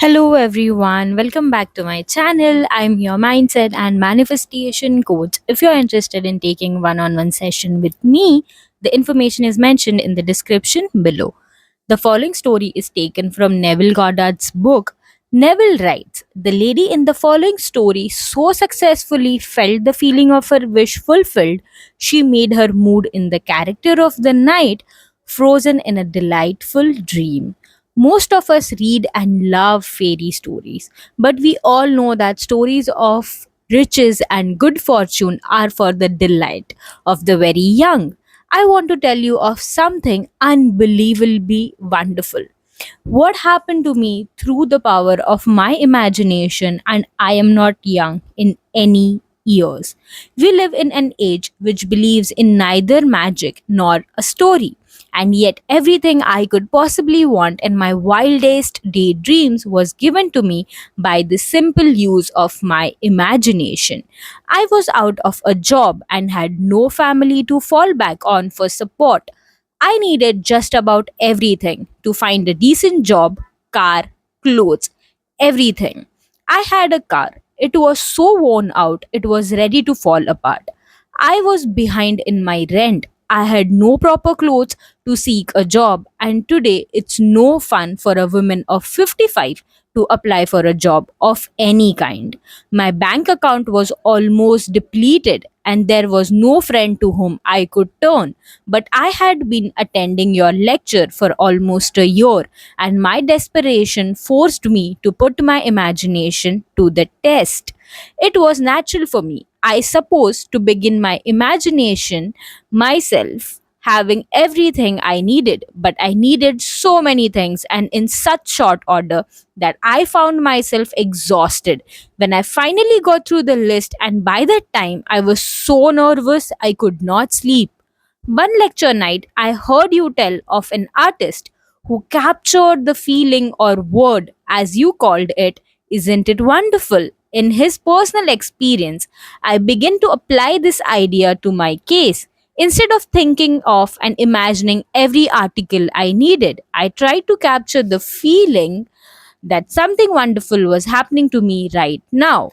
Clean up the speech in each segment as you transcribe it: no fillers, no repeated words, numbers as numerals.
Hello everyone, welcome back to my channel. I'm your mindset and manifestation coach. If you're interested in taking one-on-one session with me, the information is mentioned in the description below. The following story is taken from Neville Goddard's book. Neville writes, the lady in the following story so successfully felt the feeling of her wish fulfilled, she made her mood in the character of the night frozen in a delightful dream. Most of us read and love fairy stories, but we all know that stories of riches and good fortune are for the delight of the very young. I want to tell you of something unbelievably wonderful. What happened to me through the power of my imagination, and I am not young in any years. We live in an age which believes in neither magic nor a story. And yet, everything I could possibly want in my wildest daydreams was given to me by the simple use of my imagination. I was out of a job and had no family to fall back on for support. I needed just about everything to find a decent job, car, clothes, everything. I had a car. It was so worn out, it was ready to fall apart. I was behind in my rent. I had no proper clothes to seek a job, and today it's no fun for a woman of 55 to apply for a job of any kind. My bank account was almost depleted, and there was no friend to whom I could turn. But I had been attending your lecture for almost a year, and my desperation forced me to put my imagination to the test. It was natural for me, I suppose, to begin my imagination myself having everything I needed, but I needed so many things and in such short order that I found myself exhausted when I finally got through the list, and by that time I was so nervous I could not sleep. One lecture night, I heard you tell of an artist who captured the feeling or word, as you called it. Isn't it wonderful? In his personal experience, I began to apply this idea to my case. Instead of thinking of and imagining every article I needed, I tried to capture the feeling that something wonderful was happening to me right now.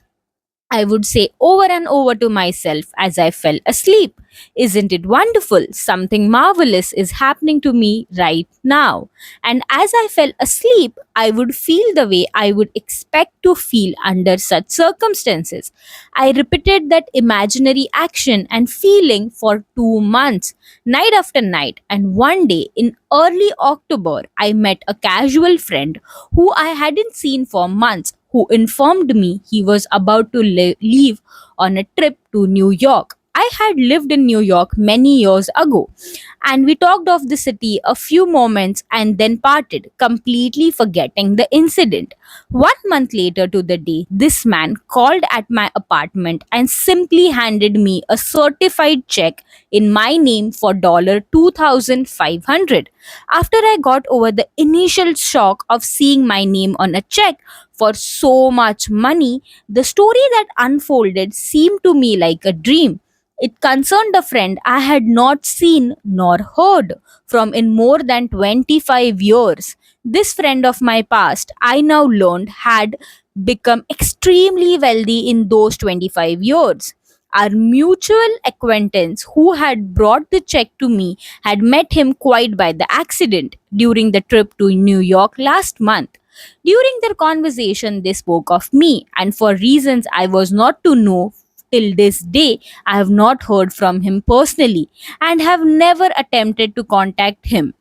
I would say over and over to myself as I fell asleep. Isn't it wonderful? Something marvelous is happening to me right now. And as I fell asleep, I would feel the way I would expect to feel under such circumstances. I repeated that imaginary action and feeling for 2 months, night after night. And one day in early October, I met a casual friend who I hadn't seen for months, who informed me he was about to leave on a trip to New York. I had lived in New York many years ago, and we talked of the city a few moments and then parted, completely forgetting the incident. 1 month later to the day, this man called at my apartment and simply handed me a certified check in my name for $2,500. After I got over the initial shock of seeing my name on a check for so much money, the story that unfolded seemed to me like a dream. It concerned a friend I had not seen nor heard from in more than 25 years. This friend of my past, I now learned, had become extremely wealthy in those 25 years. Our mutual acquaintance who had brought the check to me had met him quite by the accident during the trip to New York last month. During their conversation, they spoke of me, and for reasons I was not to know till this day, I have not heard from him personally and have never attempted to contact him.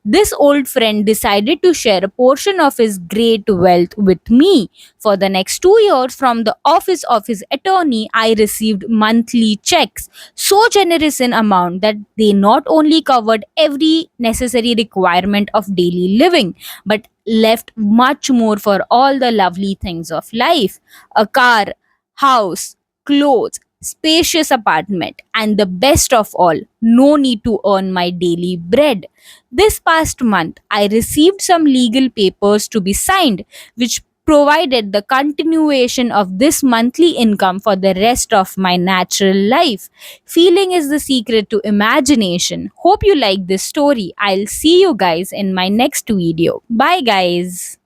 This old friend decided to share a portion of his great wealth with me. For the next 2 years, from the office of his attorney, I received monthly checks, so generous in amount that they not only covered every necessary requirement of daily living, but left much more for all the lovely things of life: a car, house, clothes, spacious apartment, and the best of all, no need to earn my daily bread. This past month, I received some legal papers to be signed, which provided the continuation of this monthly income for the rest of my natural life. Feeling is the secret to imagination. Hope you like this story. I'll see you guys in my next video. Bye, guys.